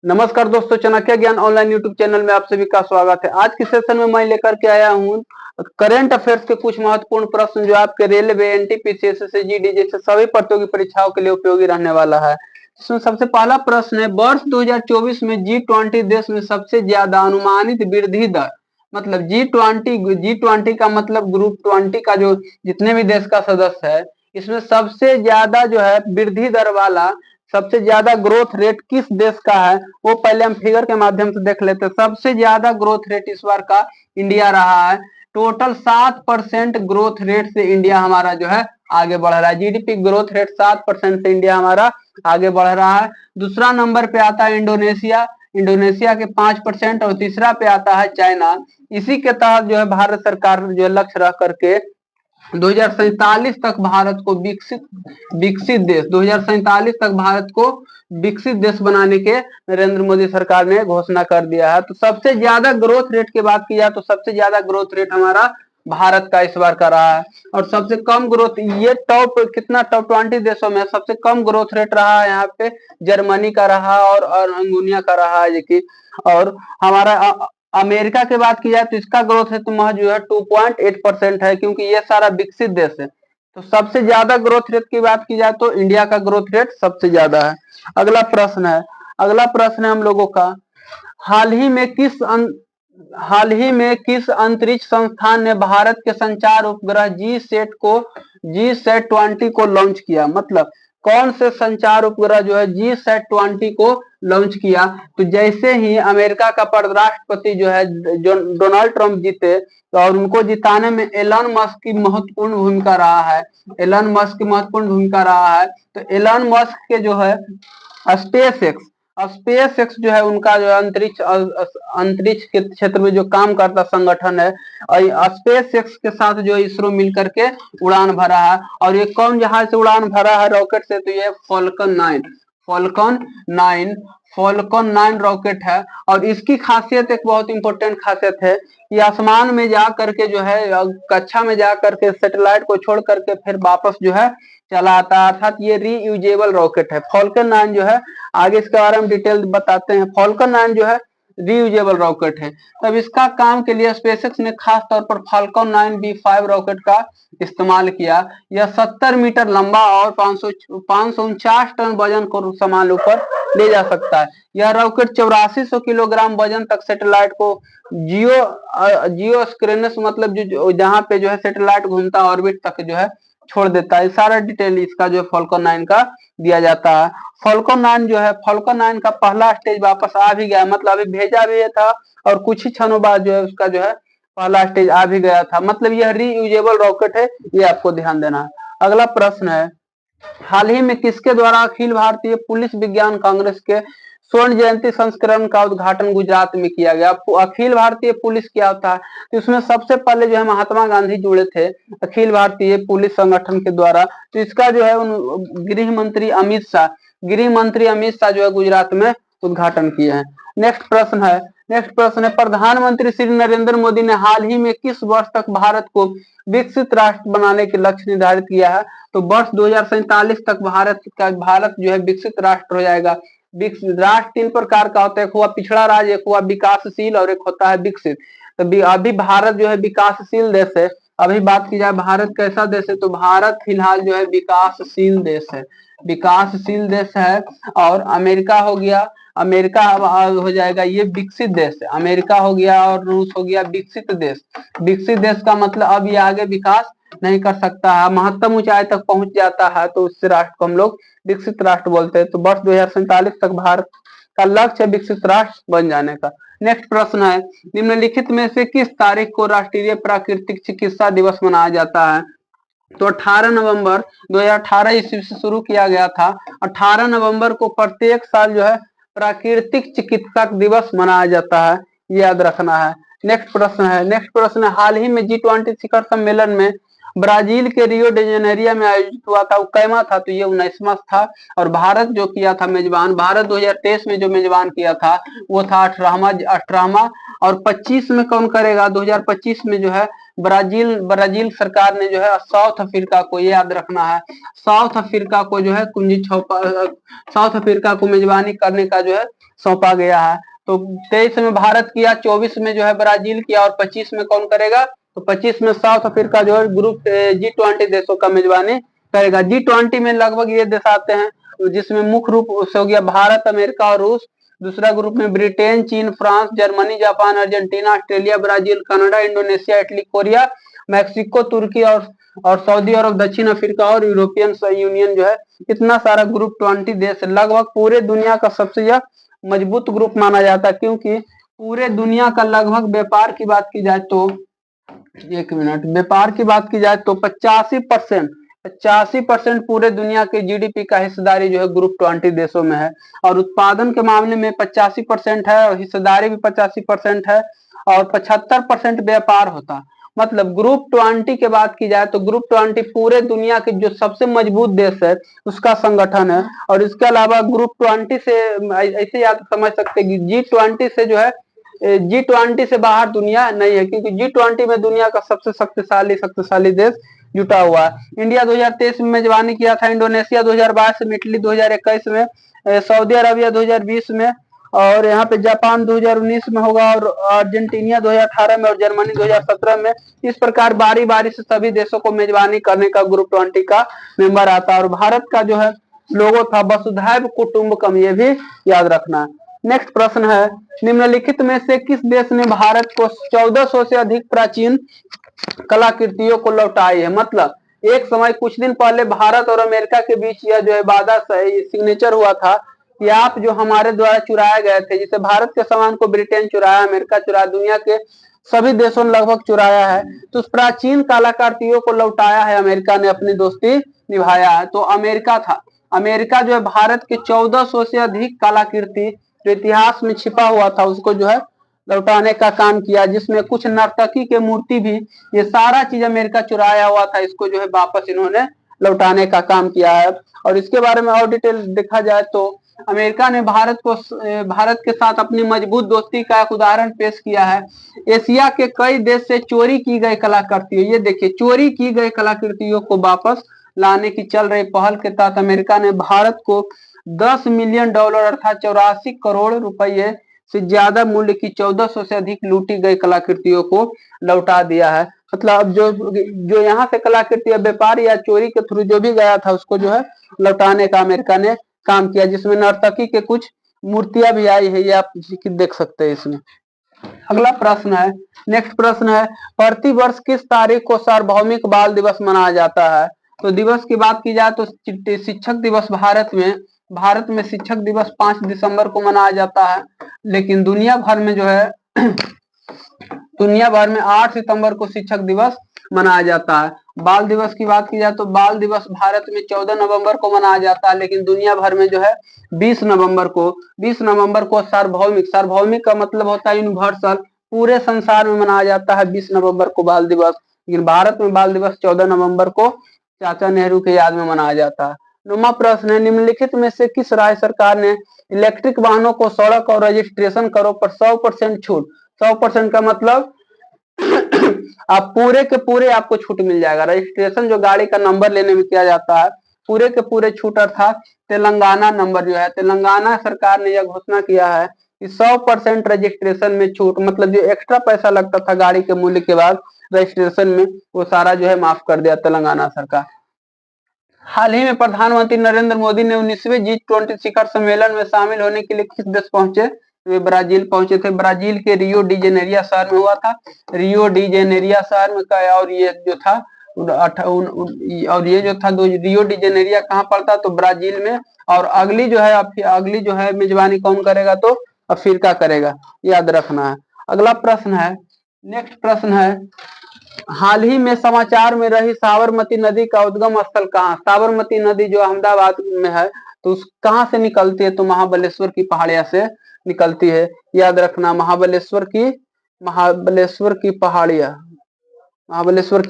नमस्कार दोस्तों, चाणक्य ज्ञान ऑनलाइन यूट्यूब चैनल में आप सभी का स्वागत है। आज के सेशन में मैं लेकर के आया हूँ करंट अफेयर्स के कुछ महत्वपूर्ण प्रश्न जो आपके रेलवे, एनटीपीसी, एसएससी, जैसे सभी प्रतियोगी परीक्षाओं के लिए उपयोगी रहने वाला है। इसमें सबसे पहला प्रश्न है, वर्ष 2024 में G20 देश में सबसे ज्यादा अनुमानित वृद्धि दर, मतलब G20 का मतलब ग्रुप 20 का जो जितने भी देश का सदस्य है, इसमें सबसे ज्यादा जो है वृद्धि दर वाला, सबसे ज्यादा ग्रोथ रेट किस देश का है, वो पहले हम फिगर के माध्यम से देख लेते हैं। सबसे ज्यादा ग्रोथ रेट इस बार का इंडिया रहा है। टोटल 7% ग्रोथ रेट से इंडिया हमारा जो है आगे बढ़ रहा है। जीडीपी ग्रोथ रेट 7% से इंडिया हमारा आगे बढ़ रहा है। दूसरा नंबर पे आता है इंडोनेशिया, इंडोनेशिया के 5%। और तीसरा पे आता है चाइना। इसी के तहत जो है भारत सरकार जो लक्ष्य रख करके 2047 तक भारत को विकसित देश 2047 तक भारत को विकसित देश बनाने के नरेंद्र मोदी सरकार ने घोषणा कर दिया है। तो सबसे ज्यादा ग्रोथ रेट की बात की जाए तो सबसे ज्यादा ग्रोथ रेट हमारा भारत का इस बार का रहा है। और सबसे कम ग्रोथ, ये टॉप 20 देशों में सबसे कम ग्रोथ रेट रहा है यहाँ पे जर्मनी का रहा और अर्मेनिया का रहा है। कि और हमारा अमेरिका की बात की जाए तो इसका ग्रोथ रेट महज जो है 2.8% है, क्योंकि ये सारा विकसित देश है। तो सबसे ज्यादा ग्रोथ रेट की बात की जाए तो इंडिया का ग्रोथ रेट सबसे ज्यादा है। अगला प्रश्न है हम लोगों का, हाल ही में किस अंतरिक्ष संस्थान ने भारत के संचार उपग्रह जी सैट 20 को लॉन्च किया, मतलब कौन से संचार उपग्रह जो है जी सैट 20 को लॉन्च किया। तो जैसे ही अमेरिका का राष्ट्रपति जो है डोनाल्ड ट्रंप जीते, तो और उनको जिताने में एलन मस्क की महत्वपूर्ण भूमिका रहा है। तो एलन मस्क के जो है स्पेस एक्स जो है उनका जो अंतरिक्ष के क्षेत्र में जो काम करता संगठन है, और स्पेस एक्स के साथ जो इसरो मिलकर के उड़ान भरा है। और ये कौन जहाज से उड़ान भरा है रॉकेट से, तो ये फॉल्कन 9 रॉकेट है। और इसकी खासियत, एक बहुत इंपॉर्टेंट खासियत है कि आसमान में जा करके जो है कक्षा में जा करके सैटेलाइट को छोड़ करके फिर वापस जो है चला आता है, अर्थात ये रीयूजेबल रॉकेट है। फॉल्कन 9 जो है, आगे इसके बारे में डिटेल बताते हैं। फॉल्कन 9 जो है रीयूजेबल रॉकेट है। तब इसका काम के लिए स्पेसएक्स ने खास तौर पर फॉल्कन 9B5 रॉकेट का इस्तेमाल किया। यह 70 मीटर लंबा और 549 टन वजन को सामान ऊपर ले जा सकता है। यह रॉकेट 8400 किलोग्राम वजन तक सैटेलाइट को जियो स्क्रीनस, मतलब जो जहाँ पे जो है सैटेलाइट घूमता है ऑर्बिट तक जो है छोड़ देता है। सारा डिटेल इसका जो फॉल्कन 9 का दिया जाता है। फॉल्कन 9 का पहला स्टेज वापस आ भी गया, मतलब अभी भेजा भी था और कुछ ही क्षणों बाद जो है उसका जो है पहला स्टेज आ भी गया था। मतलब यह रीयूजेबल रॉकेट है, ये आपको ध्यान देना है। अगला प्रश्न है, हाल ही में किसके द्वारा अखिल भारतीय पुलिस विज्ञान कांग्रेस के स्वर्ण जयंती संस्करण का उद्घाटन गुजरात में किया गया। अखिल भारतीय पुलिस क्या होता है, तो इसमें सबसे पहले जो है महात्मा गांधी जुड़े थे अखिल भारतीय पुलिस संगठन के द्वारा। तो इसका जो है गृह मंत्री अमित शाह जो है गुजरात में उद्घाटन किए हैं। नेक्स्ट प्रश्न है, प्रधानमंत्री श्री नरेंद्र मोदी ने हाल ही में किस वर्ष तक भारत को विकसित राष्ट्र बनाने के लक्ष्य निर्धारित किया है। तो वर्ष 2047 तक भारत जो है विकसित राष्ट्र हो जाएगा। विकसित राष्ट्र 3 प्रकार का होता है, एक हुआ पिछड़ा राज्य, एक हुआ विकासशील और एक होता है विकसित। तो अभी भारत जो है विकासशील देश है। अभी बात की जाए भारत कैसा देश है, तो भारत फिलहाल जो है विकासशील देश है। और अमेरिका हो जाएगा ये विकसित देश है। अमेरिका हो गया और रूस हो गया विकसित देश का मतलब अब ये आगे विकास नहीं कर सकता है, महत्तम ऊंचाई तक पहुंच जाता है, तो उस राष्ट्र को हम लोग विकसित राष्ट्र बोलते हैं। तो वर्ष 2047 तक भारत का लक्ष्य है विकसित राष्ट्र बन जाने का। नेक्स्ट प्रश्न है, निम्नलिखित में से किस तारीख को राष्ट्रीय प्राकृतिक चिकित्सा दिवस मनाया जाता है। तो 18 नवंबर 2018 ईस्वी से शुरू किया गया था। 18 नवंबर को प्रत्येक साल जो है प्राकृतिक चिकित्सक दिवस मनाया जाता है, याद रखना है। नेक्स्ट प्रश्न है, हाल ही में G20 शिखर सम्मेलन में ब्राजील के रियो डी जेनेरियो में आयोजित हुआ था, वो कैमा था, तो ये 19वां था। और भारत जो किया था मेजबान, भारत 2023 में जो मेजबान किया था वो था 18वां। और 25 में कौन करेगा, 2025 में जो है ब्राजील सरकार ने जो है साउथ अफ्रीका को, ये याद रखना है, साउथ अफ्रीका को जो है कुंजी सौंपा, साउथ अफ्रीका को मेजबानी करने का जो है सौंपा गया है। तो 23 में भारत किया, 24 में जो है ब्राजील किया और 25 में कौन करेगा? तो 25 में साउथ अफ्रीका जो है ग्रुप G20 देशों का मेजबानी करेगा। G20 में लगभग ये देश आते हैं, जिसमें मुख्य रूप से हो गया भारत, अमेरिका और रूस। दूसरा ग्रुप में ब्रिटेन, चीन, France, Germany, Japan, Argentina, Australia, Brazil, Canada, Indonesia, Italy, Korea, Mexico, तुर्की और सऊदी अरब, दक्षिण अफ्रीका और यूरोपियन यूनियन जो है, इतना सारा ग्रुप 20 देश लगभग पूरे दुनिया का सबसे यह मजबूत ग्रुप माना जाता है, क्योंकि पूरे दुनिया का लगभग व्यापार की बात की जाए तो, एक मिनट, व्यापार की बात की जाए तो 85% पूरे दुनिया के जीडीपी का हिस्सेदारी जो है ग्रुप 20 देशों में है। और उत्पादन के मामले में 85% है और हिस्सेदारी भी 85% है और 75% व्यापार होता। मतलब ग्रुप 20 के बात की जाए तो ग्रुप 20 पूरे दुनिया के जो सबसे मजबूत देश है उसका संगठन है। और इसके अलावा ग्रुप 20 से ऐसे याद समझ सकते हैं कि G20 से जो है, G20 से बाहर दुनिया नहीं है, क्योंकि G20 में दुनिया का सबसे शक्तिशाली देश जुटा हुआ है। इंडिया 2023 में मेजबानी किया था, इंडोनेशिया 2022 में, इटली 2021 में, सऊदी अरबिया 2020 में, और यहाँ पे जापान 2019 में होगा, और अर्जेंटीना 2018 में और जर्मनी 2017 में। इस प्रकार बारी बारी से सभी देशों को मेजबानी करने का ग्रुप 20 का मेंबर आता है। और भारत का जो है लोगो था वसुधैव कुटुंबकम, ये भी याद रखना है। नेक्स्ट प्रश्न है, निम्नलिखित में से किस देश ने भारत को 1400 से अधिक प्राचीन कलाकृतियों को लौटाई है? मतलब एक समय कुछ दिन पहले भारत और अमेरिका के बीच यह जो है वादा सिग्नेचर हुआ था कि आप जो हमारे द्वारा चुराए गए थे, जिसे भारत के सामान को ब्रिटेन चुराया, अमेरिका चुराया, दुनिया के सभी देशों ने लगभग चुराया है, तो उस प्राचीन कलाकृतियों को लौटाया है अमेरिका ने, अपनी दोस्ती निभाया है। तो अमेरिका था, अमेरिका जो है भारत के 1400 से अधिक कलाकृति जो इतिहास में छिपा हुआ था उसको जो है लौटाने का काम किया, जिसमें कुछ नर्तकी के मूर्ति भी, ये सारा चीज अमेरिका चुराया हुआ था, इसको जो है वापस इन्होंने लौटाने का काम किया है। और इसके बारे में और डिटेल देखा जाए तो अमेरिका ने भारत के साथ अपनी मजबूत दोस्ती का एक उदाहरण पेश किया है। एशिया के कई देश से चोरी की गई कलाकृतियों, ये देखिए चोरी की गई कलाकृतियों को वापस लाने की चल रही पहल के तहत अमेरिका ने भारत को $10 मिलियन अर्थात 84 करोड़ रुपये से ज्यादा मूल्य की 1400 से अधिक लूटी गई कलाकृतियों को लौटा दिया है। मतलब जो यहाँ से कलाकृति व्यापार या चोरी के थ्रू जो भी गया था उसको जो है लौटाने का अमेरिका ने काम किया, जिसमें नर्तकी के कुछ मूर्तियां भी आई है, ये आप देख सकते हैं इसमें। अगला प्रश्न है, नेक्स्ट प्रश्न है, प्रति वर्ष किस तारीख को सार्वभौमिक बाल दिवस मनाया जाता है? तो दिवस की बात की जाए तो शिक्षक दिवस भारत में शिक्षक दिवस 5 दिसंबर को मनाया जाता है, लेकिन दुनिया भर में जो है दुनिया भर में 8 सितंबर को शिक्षक दिवस मनाया जाता है। बाल दिवस की बात की जाए तो बाल दिवस भारत में 14 नवंबर को मनाया जाता है, लेकिन दुनिया भर में जो है 20 नवंबर को सार्वभौमिक का मतलब होता है यूनिवर्सल, पूरे संसार में मनाया जाता है 20 नवंबर को बाल दिवस, लेकिन भारत में बाल दिवस 14 नवंबर को चाचा नेहरू के याद में मनाया जाता है। 9वां प्रश्न है, निम्नलिखित में से किस राज्य सरकार ने इलेक्ट्रिक वाहनों को सड़क और रजिस्ट्रेशन करो पर 100% छूट, 100% का मतलब आप पूरे के पूरे आपको छूट मिल जाएगा। रजिस्ट्रेशन जो गाड़ी का नंबर लेने में किया जाता है पूरे के पूरे छूट, अर्थात तेलंगाना नंबर जो है, तेलंगाना सरकार ने यह घोषणा किया है कि 100% रजिस्ट्रेशन में छूट, मतलब जो एक्स्ट्रा पैसा लगता था गाड़ी के मूल्य के बाद रजिस्ट्रेशन में, वो सारा जो है माफ कर दिया तेलंगाना सरकार। हाल ही में प्रधानमंत्री नरेंद्र मोदी ने 19वें G20 शिखर सम्मेलन में शामिल होने के लिए किस देश पहुंचे? वे ब्राजील पहुंचे थे। ब्राजील के रियो डी जेनेरिया शहर में हुआ था, रियो डी जेनेरिया शहर में का, और ये जो था रियो डी जेनेरिया कहाँ पड़ता? तो ब्राजील में। और अगली जो है मेजबानी कौन करेगा? तो अफ्रीका करेगा, याद रखना है। अगला प्रश्न है, नेक्स्ट प्रश्न है, हाल ही में समाचार में रही साबरमती नदी का उद्गम स्थल कहाँ? साबरमती नदी जो अहमदाबाद में है, तो उस कहाँ से निकलती है? तो महाबलेश्वर की पहाड़िया से निकलती है, याद रखना, महाबलेश्वर की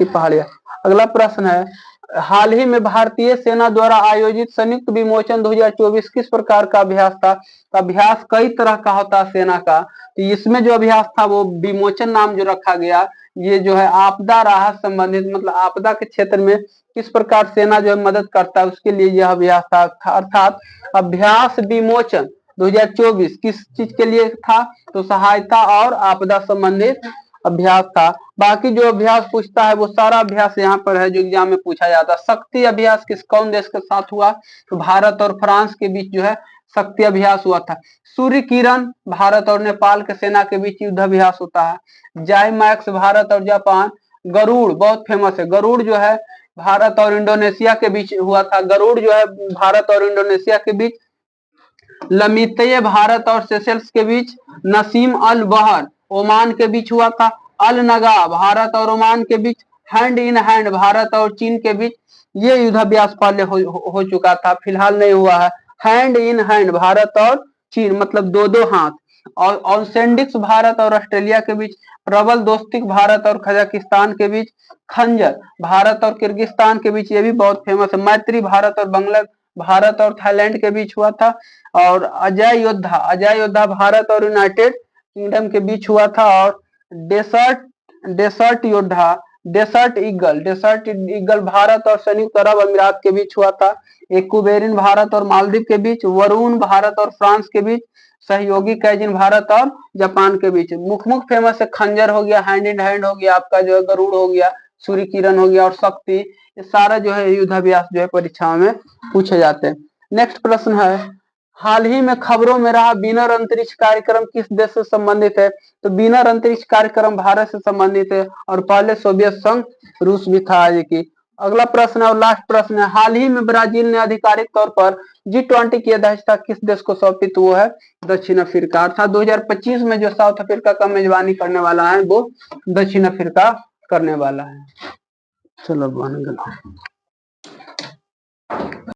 पहाड़िया। अगला प्रश्न है, हाल ही में भारतीय सेना द्वारा आयोजित संयुक्त विमोचन 2024 किस प्रकार का अभ्यास था? तो अभ्यास कई तरह का होता है सेना का, तो इसमें जो अभ्यास था वो विमोचन नाम जो रखा गया, ये जो है आपदा राहत संबंधित, मतलब आपदा के क्षेत्र में किस प्रकार सेना जो है मदद करता है उसके लिए यह अभ्यास था। अर्थात अभ्यास विमोचन 2024 किस चीज के लिए था? तो सहायता और आपदा संबंधित अभ्यास था। बाकी जो अभ्यास पूछता है वो सारा अभ्यास यहाँ पर है जो एग्जाम में पूछा जाता है। शक्ति अभ्यास कौन देश के साथ हुआ? तो भारत और फ्रांस के बीच जो है शक्ति अभ्यास हुआ था। सूर्य किरण भारत और नेपाल के सेना के बीच युद्ध अभ्यास होता है। जाइमैक्स भारत और जापान। गरुड़ बहुत फेमस है, गरुड़ जो है भारत और इंडोनेशिया के बीच हुआ था। गरुड़ जो है भारत और इंडोनेशिया के बीच। लमितये भारत और सेशेल्स के बीच। नसीम अल बहर ओमान के बीच हुआ था। अल नगा भारत और ओमान के बीच। हैंड इन हैंड भारत और चीन के बीच। ये युद्धाभ्यास पहले हो चुका था, फिलहाल नहीं हुआ है। हैंड इन हैंड भारत और चीन मतलब दो दो हाथ। और ऑनसेंडिक्स भारत और ऑस्ट्रेलिया के बीच। प्रबल दोस्तिक भारत और कजाकिस्तान के बीच। खंजर भारत और किर्गिस्तान के बीच, ये भी बहुत फेमस है। मैत्री भारत और भारत और थाईलैंड के बीच हुआ था। और अजय योद्धा भारत और यूनाइटेड किंगडम के बीच हुआ था। और डेसर्ट ईगल भारत और संयुक्त अरब अमीरात के बीच हुआ था। एक्वेरिन भारत और मालदीव के बीच। वरुण भारत और फ्रांस के बीच। सहयोगी कैजिन भारत और जापान के बीच। मुख्य फेमस है खंजर हो गया, हैंड इन हैंड हो गया, आपका जो है गरुड़ हो गया, सूर्य किरण हो गया और शक्ति, ये सारा जो है युद्धाभ्यास जो है परीक्षाओं में पूछे जाते हैं। नेक्स्ट प्रश्न है, हाल ही में खबरों में रहा बीनर अंतरिक्ष कार्यक्रम किस देश से संबंधित है? तो बीनर अंतरिक्ष कार्यक्रम भारत से संबंधित है और पहले सोवियत संघ रूस भी था। की अगला प्रश्न और लास्ट प्रश्न है, हाल ही में ब्राजील ने आधिकारिक तौर पर G20 की अध्यक्षता किस देश को सौंपी? तो वो है दक्षिण अफ्रीका। अर्थात 2025 में जो साउथ अफ्रीका का मेजबानी करने वाला है वो दक्षिण अफ्रीका करने वाला है। चलो बन गया।